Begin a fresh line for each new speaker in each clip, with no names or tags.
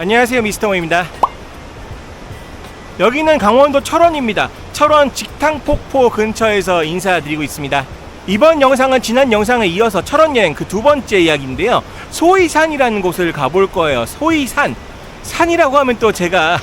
안녕하세요, 미스터모입니다. 여기는 강원도 철원입니다. 철원 직탕폭포 근처에서 인사드리고 있습니다. 이번 영상은 지난 영상에 이어서 철원 여행 그 두 번째 이야기인데요. 소위산이라는 곳을 가볼 거예요. 소위산. 산이라고 하면 또 제가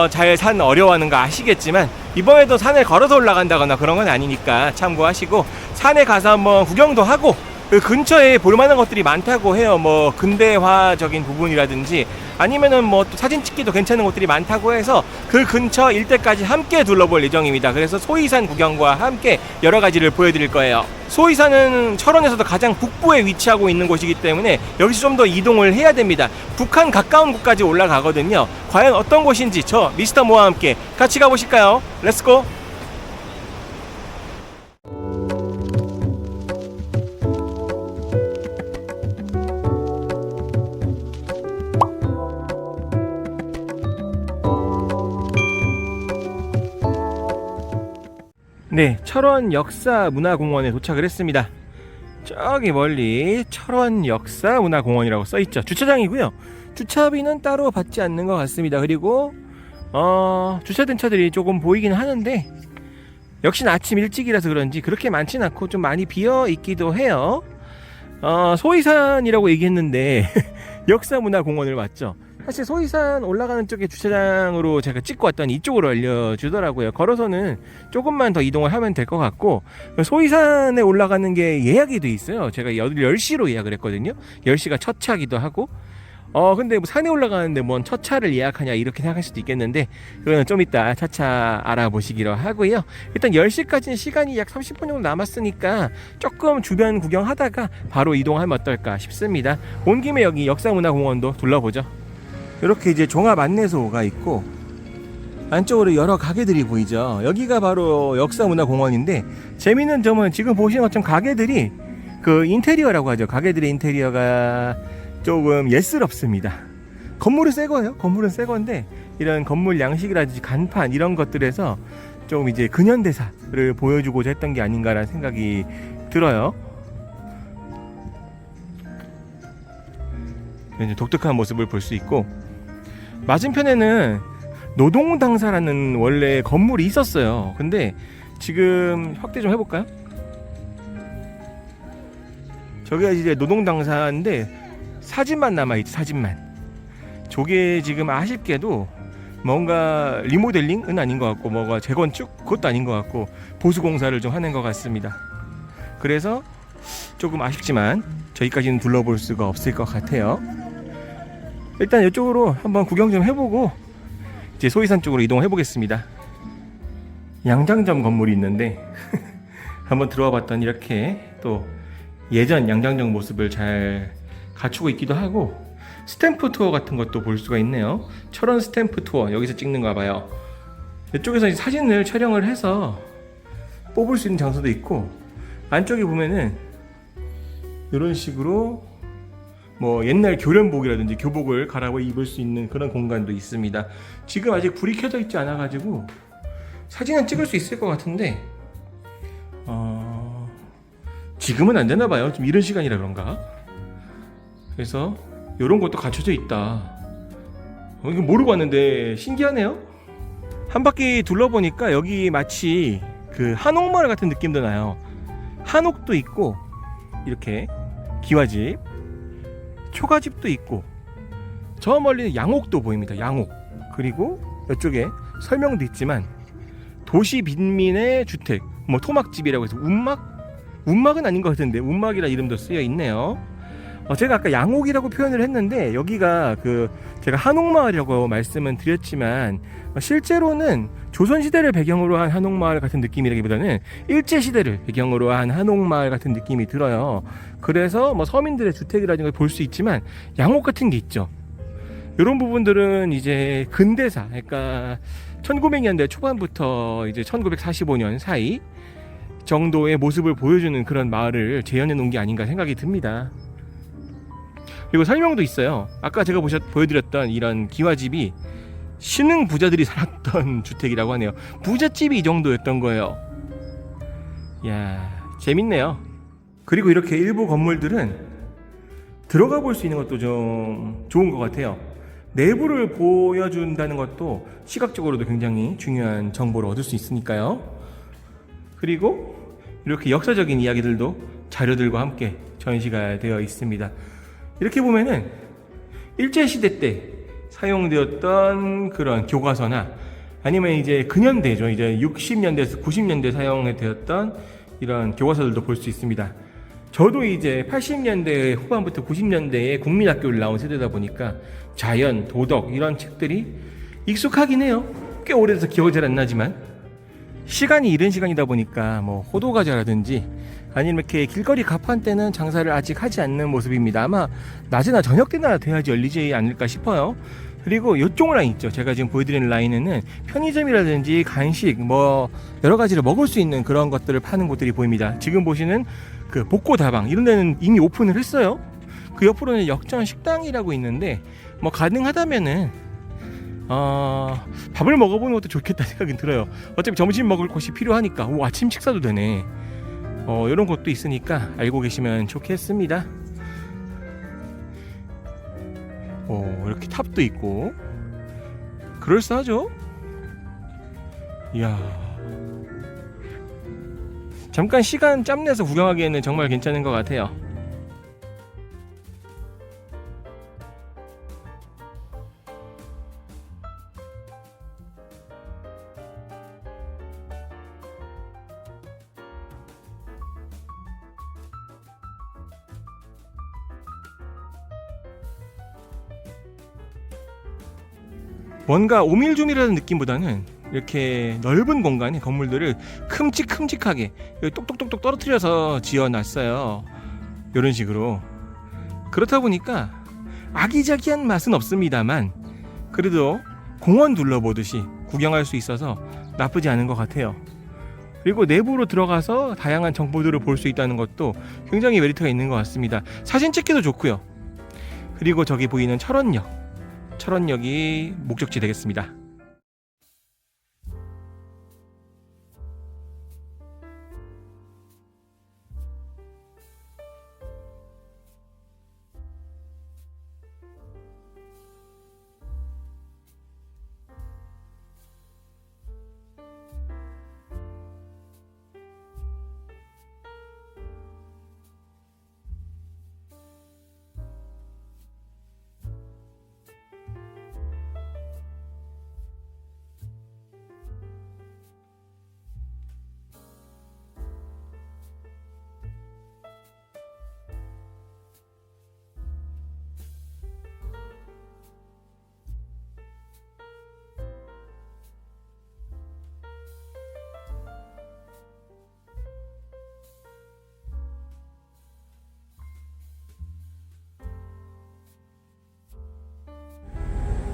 잘 산 어려워하는 거 아시겠지만 이번에도 산을 걸어서 올라간다거나 그런 건 아니니까 참고하시고 산에 가서 한번 구경도 하고 그 근처에 볼만한 것들이 많다고 해요. 뭐 근대화적인 부분이라든지 아니면은 뭐 또 사진 찍기도 괜찮은 곳들이 많다고 해서 그 근처 일대까지 함께 둘러볼 예정입니다. 그래서 소위산 구경과 함께 여러 가지를 보여드릴 거예요. 소위산은 철원에서도 가장 북부에 위치하고 있는 곳이기 때문에 여기서 좀 더 이동을 해야 됩니다. 북한 가까운 곳까지 올라가거든요. 과연 어떤 곳인지 저 미스터 모와 함께 같이 가보실까요? 렛츠고! 네, 철원 역사문화공원에 도착을 했습니다. 저기 멀리 철원 역사문화공원이라고 써있죠. 주차장이고요. 주차비는 따로 받지 않는 것 같습니다. 그리고 주차된 차들이 조금 보이긴 하는데 역시나 아침 일찍이라서 그런지 그렇게 많진 않고 좀 많이 비어있기도 해요. 소위산이라고 얘기했는데 역사문화공원을 왔죠. 사실 소위산 올라가는 쪽에 주차장으로 제가 찍고 왔더니 이쪽으로 알려주더라고요. 걸어서는 조금만 더 이동을 하면 될 것 같고 소위산에 올라가는 게 예약이 돼 있어요. 제가 10시로 예약을 했거든요. 10시가 첫 차기도 하고 근데 뭐 산에 올라가는데 뭔 첫 차를 예약하냐 이렇게 생각할 수도 있겠는데 그거는 좀 이따 차차 알아보시기로 하고요. 일단 10시까지는 시간이 약 30분 정도 남았으니까 조금 주변 구경하다가 바로 이동하면 어떨까 싶습니다. 온 김에 여기 역사문화공원도 둘러보죠. 이렇게 이제 종합 안내소가 있고 안쪽으로 여러 가게들이 보이죠. 여기가 바로 역사문화공원인데 재밌는 점은 지금 보시는 것처럼 가게들이 그 인테리어라고 하죠. 가게들의 인테리어가 조금 예스럽습니다. 건물은 새 거예요. 건물은 새 건데 이런 건물 양식이라든지 간판 이런 것들에서 좀 이제 근현대사를 보여주고자 했던 게 아닌가라는 생각이 들어요. 이제 독특한 모습을 볼 수 있고 맞은편에는 노동당사라는 원래 건물이 있었어요. 근데 지금 확대 좀 해볼까요? 저기가 이제 노동당사인데 사진만 남아있죠. 사진만. 저게 지금 아쉽게도 뭔가 리모델링은 아닌 것 같고 뭐가 재건축? 그것도 아닌 것 같고 보수공사를 좀 하는 것 같습니다. 그래서 조금 아쉽지만 저기까지는 둘러볼 수가 없을 것 같아요. 일단 이쪽으로 한번 구경 좀 해보고 이제 소위산 쪽으로 이동해 보겠습니다. 양장점 건물이 있는데 한번 들어와 봤더니 이렇게 또 예전 양장점 모습을 잘 갖추고 있기도 하고 스탬프 투어 같은 것도 볼 수가 있네요. 철원 스탬프 투어 여기서 찍는가 봐요. 이쪽에서 이제 사진을 촬영을 해서 뽑을 수 있는 장소도 있고 안쪽에 보면은 이런 식으로 뭐 옛날 교련복이라든지 교복을 갈아입어 입을 수 있는 그런 공간도 있습니다. 지금 아직 불이 켜져 있지 않아 가지고 사진은 찍을 수 있을 것 같은데 지금은 안 되나 봐요. 좀 이른 시간이라 그런가. 그래서 이런 것도 갖춰져 있다. 이거 모르고 왔는데 신기하네요. 한 바퀴 둘러보니까 여기 마치 그 한옥마을 같은 느낌도 나요. 한옥도 있고 이렇게 기와집, 초가집도 있고 저 멀리는 양옥도 보입니다. 양옥. 그리고 이쪽에 설명도 있지만 도시 빈민의 주택, 뭐 토막집이라고 해서 운막은 아닌 것 같은데 운막이라 이름도 쓰여 있네요. 제가 아까 양옥이라고 표현을 했는데 여기가 그 제가 한옥마을이라고 말씀은 드렸지만 실제로는 조선시대를 배경으로 한 한옥마을 같은 느낌이라기보다는 일제시대를 배경으로 한 한옥마을 같은 느낌이 들어요. 그래서 뭐 서민들의 주택이라든가 볼 수 있지만 양옥 같은 게 있죠. 이런 부분들은 이제 근대사, 그러니까 1900년대 초반부터 이제 1945년 사이 정도의 모습을 보여주는 그런 마을을 재현해 놓은 게 아닌가 생각이 듭니다. 그리고 설명도 있어요. 아까 제가 보여드렸던 이런 기와집이 신흥 부자들이 살았던 주택이라고 하네요. 부잣집이 이 정도였던 거예요. 이야, 재밌네요. 그리고 이렇게 일부 건물들은 들어가 볼 수 있는 것도 좀 좋은 것 같아요. 내부를 보여준다는 것도 시각적으로도 굉장히 중요한 정보를 얻을 수 있으니까요. 그리고 이렇게 역사적인 이야기들도 자료들과 함께 전시가 되어 있습니다. 이렇게 보면은 일제시대 때 사용되었던 그런 교과서나 아니면 이제 근현대죠. 이제 60년대에서 90년대 사용되었던 이런 교과서들도 볼 수 있습니다. 저도 이제 80년대 후반부터 90년대에 국민학교를 나온 세대다 보니까 자연, 도덕 이런 책들이 익숙하긴 해요. 꽤 오래돼서 기억이 잘 안 나지만 시간이 이른 시간이다 보니까 뭐 호두과자라든지 아니면 이렇게 길거리 가판대는 장사를 아직 하지 않는 모습입니다. 아마 낮이나 저녁 때나 돼야지 열리지 않을까 싶어요. 그리고 이쪽 라인 있죠. 제가 지금 보여드리는 라인에는 편의점이라든지 간식 뭐 여러 가지를 먹을 수 있는 그런 것들을 파는 곳들이 보입니다. 지금 보시는 그 복고다방 이런 데는 이미 오픈을 했어요. 그 옆으로는 역전 식당이라고 있는데 뭐 가능하다면은 밥을 먹어보는 것도 좋겠다 생각이 들어요. 어차피 점심 먹을 곳이 필요하니까. 오, 아침 식사도 되네. 이런 것도 있으니까 알고 계시면 좋겠습니다. 이렇게 탑도 있고 그럴싸하죠? 이야, 잠깐 시간 짬내서 구경하기에는 정말 괜찮은 것 같아요. 뭔가 오밀조밀하는 느낌보다는 이렇게 넓은 공간에 건물들을 큼직큼직하게 똑똑똑똑 떨어뜨려서 지어놨어요. 이런 식으로. 그렇다 보니까 아기자기한 맛은 없습니다만 그래도 공원 둘러보듯이 구경할 수 있어서 나쁘지 않은 것 같아요. 그리고 내부로 들어가서 다양한 정보들을 볼 수 있다는 것도 굉장히 메리트가 있는 것 같습니다. 사진 찍기도 좋고요. 그리고 저기 보이는 철원역이 목적지 되겠습니다.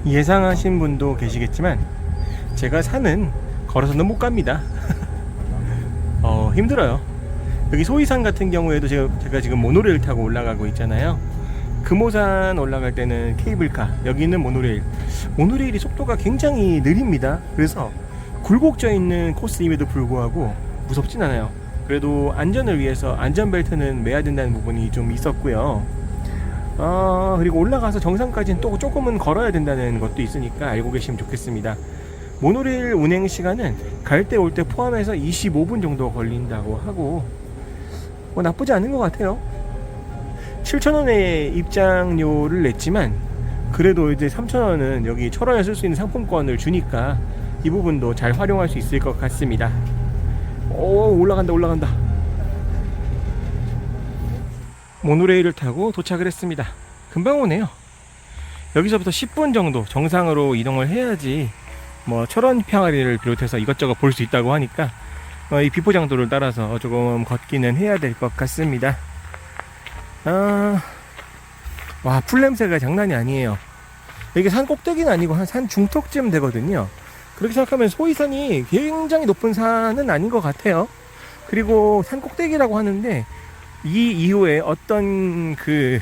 예상하신 분도 계시겠지만 제가 산은 걸어서는 못 갑니다. 힘들어요. 여기 소위산 같은 경우에도 제가 지금 모노레일 타고 올라가고 있잖아요. 금오산 올라갈 때는 케이블카, 여기는 모노레일이 속도가 굉장히 느립니다. 그래서 굴곡져 있는 코스임에도 불구하고 무섭진 않아요. 그래도 안전을 위해서 안전벨트는 매야 된다는 부분이 좀 있었고요. 그리고 올라가서 정상까지는 또 조금은 걸어야 된다는 것도 있으니까 알고 계시면 좋겠습니다. 모노레일 운행 시간은 갈 때 올 때 포함해서 25분 정도 걸린다고 하고 나쁘지 않은 것 같아요. 7,000원의 입장료를 냈지만 그래도 이제 3,000원은 여기 철원에 쓸 수 있는 상품권을 주니까 이 부분도 잘 활용할 수 있을 것 같습니다. 올라간다. 모노레일을 타고 도착을 했습니다. 금방 오네요. 여기서부터 10분 정도 정상으로 이동을 해야지 뭐 철원 평화리를 비롯해서 이것저것 볼 수 있다고 하니까 이 비포장도를 따라서 조금 걷기는 해야 될 것 같습니다. 와, 풀냄새가 장난이 아니에요. 이게 산 꼭대기는 아니고 한 산 중턱쯤 되거든요. 그렇게 생각하면 소위산이 굉장히 높은 산은 아닌 것 같아요. 그리고 산 꼭대기라고 하는데 이 이후에 어떤 그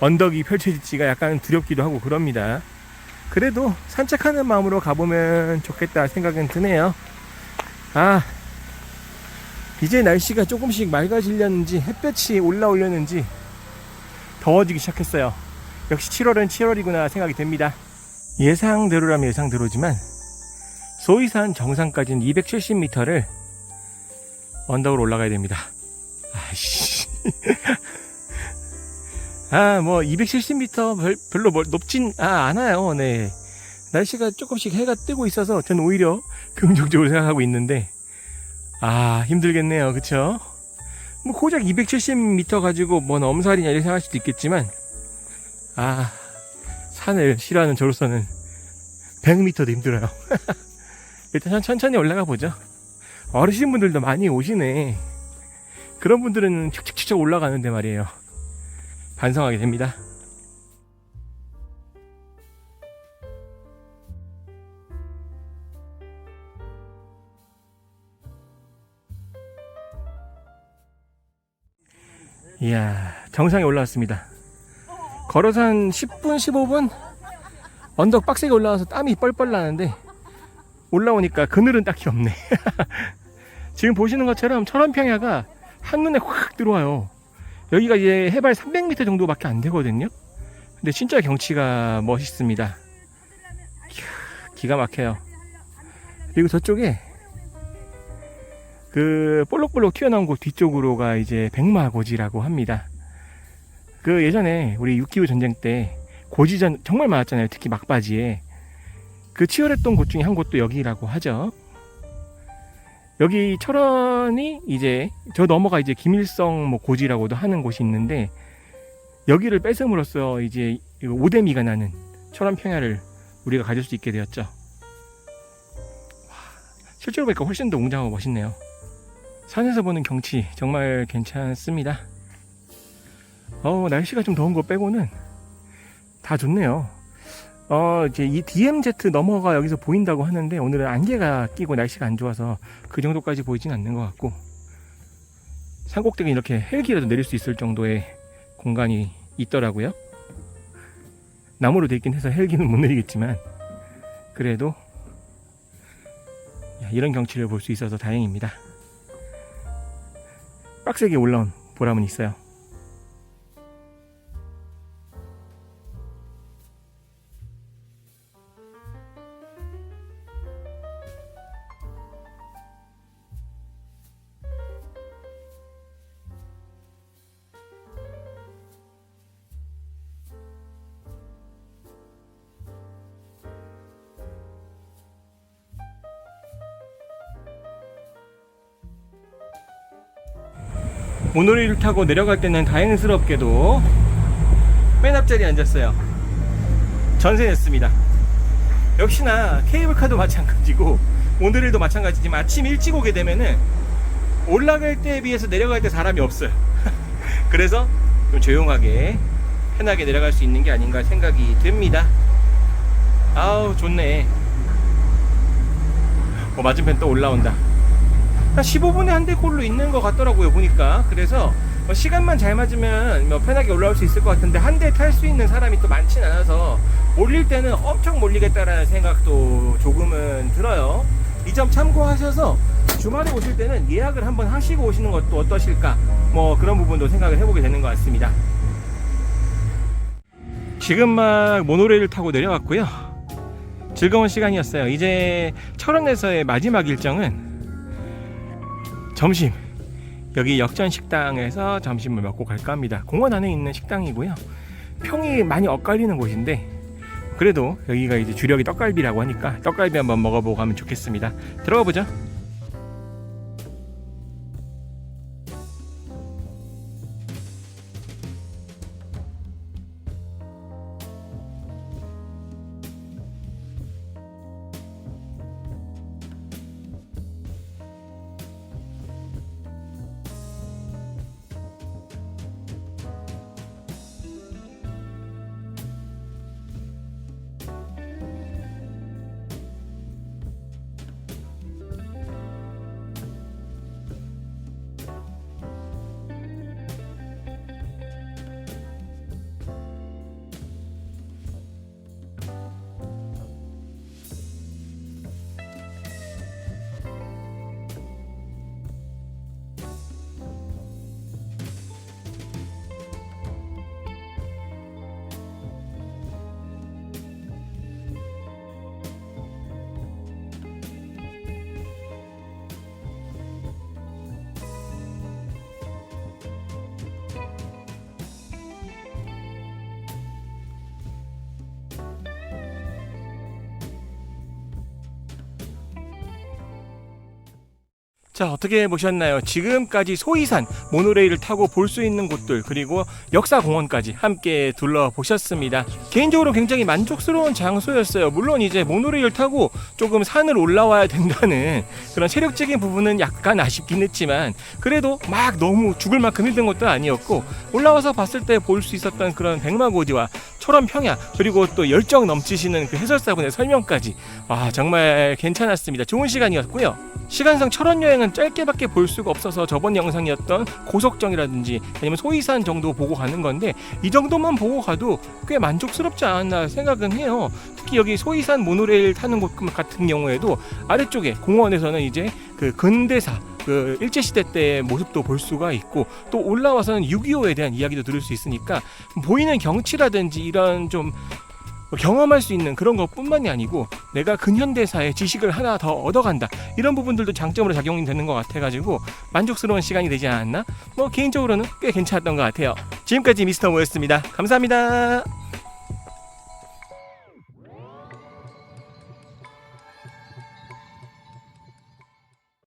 언덕이 펼쳐질지가 약간 두렵기도 하고 그럽니다. 그래도 산책하는 마음으로 가보면 좋겠다 생각은 드네요. 이제 날씨가 조금씩 맑아지려는지 햇볕이 올라오려는지 더워지기 시작했어요. 역시 7월은 7월이구나 생각이 됩니다. 예상대로라면 예상대로지만 소이산 정상까지는 270m를 언덕으로 올라가야 됩니다. 아이씨. 뭐 270m 별로 높진 않아요. 네. 날씨가 조금씩 해가 뜨고 있어서 저는 오히려 긍정적으로 생각하고 있는데 힘들겠네요. 그쵸? 뭐 고작 270m 가지고 뭔 엄살이냐 이렇게 생각할 수도 있겠지만 산을 싫어하는 저로서는 100m도 힘들어요. 일단 천천히 올라가 보죠. 어르신분들도 많이 오시네. 그런 분들은 척척척 올라가는데 말이에요. 반성하게 됩니다. 이야, 정상에 올라왔습니다. 걸어서 한 10분, 15분? 언덕 빡세게 올라와서 땀이 뻘뻘 나는데 올라오니까 그늘은 딱히 없네. 지금 보시는 것처럼 철원평야가 한눈에 확 들어와요. 여기가 이제 해발 300m 정도밖에 안 되거든요. 근데 진짜 경치가 멋있습니다. 기가 막혀요. 그리고 저쪽에 그 볼록볼록 튀어나온 곳 뒤쪽으로가 이제 백마고지라고 합니다. 그 예전에 우리 6.25 전쟁 때 고지전 정말 많았잖아요. 특히 막바지에. 그 치열했던 곳 중에 한 곳도 여기라고 하죠. 여기 철원이 이제 저 넘어가 이제 김일성 뭐 고지라고도 하는 곳이 있는데 여기를 뺏음으로써 이제 오대미가 나는 철원 평야를 우리가 가질 수 있게 되었죠. 실제로 보니까 훨씬 더 웅장하고 멋있네요. 산에서 보는 경치 정말 괜찮습니다. 날씨가 좀 더운 거 빼고는 다 좋네요. 이제 이 DMZ 너머가 여기서 보인다고 하는데 오늘은 안개가 끼고 날씨가 안 좋아서 그 정도까지 보이진 않는 것 같고 산꼭대기에 이렇게 헬기라도 내릴 수 있을 정도의 공간이 있더라고요. 나무로 되어 있긴 해서 헬기는 못 내리겠지만 그래도 이런 경치를 볼 수 있어서 다행입니다. 빡세게 올라온 보람은 있어요. 모노레일을 타고 내려갈 때는 다행스럽게도 맨 앞자리에 앉았어요. 전세 냈습니다. 역시나 케이블카도 마찬가지고 모노레일도 마찬가지지만 아침 일찍 오게 되면은 올라갈 때에 비해서 내려갈 때 사람이 없어요. 그래서 좀 조용하게 편하게 내려갈 수 있는 게 아닌가 생각이 듭니다. 아우 좋네. 맞은편 또 올라온다. 한 15분에 한 대 꼴로 있는 것 같더라고요 보니까. 그래서 시간만 잘 맞으면 편하게 올라올 수 있을 것 같은데 한 대 탈 수 있는 사람이 또 많진 않아서 몰릴 때는 엄청 몰리겠다라는 생각도 조금은 들어요. 이 점 참고하셔서 주말에 오실 때는 예약을 한번 하시고 오시는 것도 어떠실까, 그런 부분도 생각을 해보게 되는 것 같습니다. 지금 막 모노레일을 타고 내려왔고요. 즐거운 시간이었어요. 이제 철원에서의 마지막 일정은 점심, 여기 역전식당에서 점심을 먹고 갈까 합니다. 공원 안에 있는 식당이고요. 평이 많이 엇갈리는 곳인데 그래도 여기가 이제 주력이 떡갈비라고 하니까 떡갈비 한번 먹어보고 가면 좋겠습니다. 들어가 보죠. 자, 어떻게 보셨나요? 지금까지 소이산 모노레일을 타고 볼 수 있는 곳들, 그리고 역사공원까지 함께 둘러보셨습니다. 개인적으로 굉장히 만족스러운 장소였어요. 물론 이제 모노레일 타고 조금 산을 올라와야 된다는 그런 체력적인 부분은 약간 아쉽긴 했지만, 그래도 막 너무 죽을 만큼 힘든 것도 아니었고, 올라와서 봤을 때 볼 수 있었던 그런 백마고지와 철원 평야, 그리고 또 열정 넘치시는 그 해설사분의 설명까지, 정말 괜찮았습니다. 좋은 시간이었고요. 시간상 철원 여행은 짧게밖에 볼 수가 없어서 저번 영상이었던 고석정이라든지 아니면 소이산 정도 보고 가는 건데, 이 정도만 보고 가도 꽤 만족스럽지 않았나 생각은 해요. 특히 여기 소이산 모노레일 타는 곳 같은 경우에도 아래쪽에 공원에서는 이제 그 근대사, 그 일제시대 때의 모습도 볼 수가 있고, 또 올라와서는 6.25에 대한 이야기도 들을 수 있으니까 보이는 경치라든지 이런 좀 경험할 수 있는 그런 것뿐만이 아니고 내가 근현대사의 지식을 하나 더 얻어간다, 이런 부분들도 장점으로 작용이 되는 것 같아가지고 만족스러운 시간이 되지 않았나? 개인적으로는 꽤 괜찮았던 것 같아요. 지금까지 미스터 모였습니다. 감사합니다.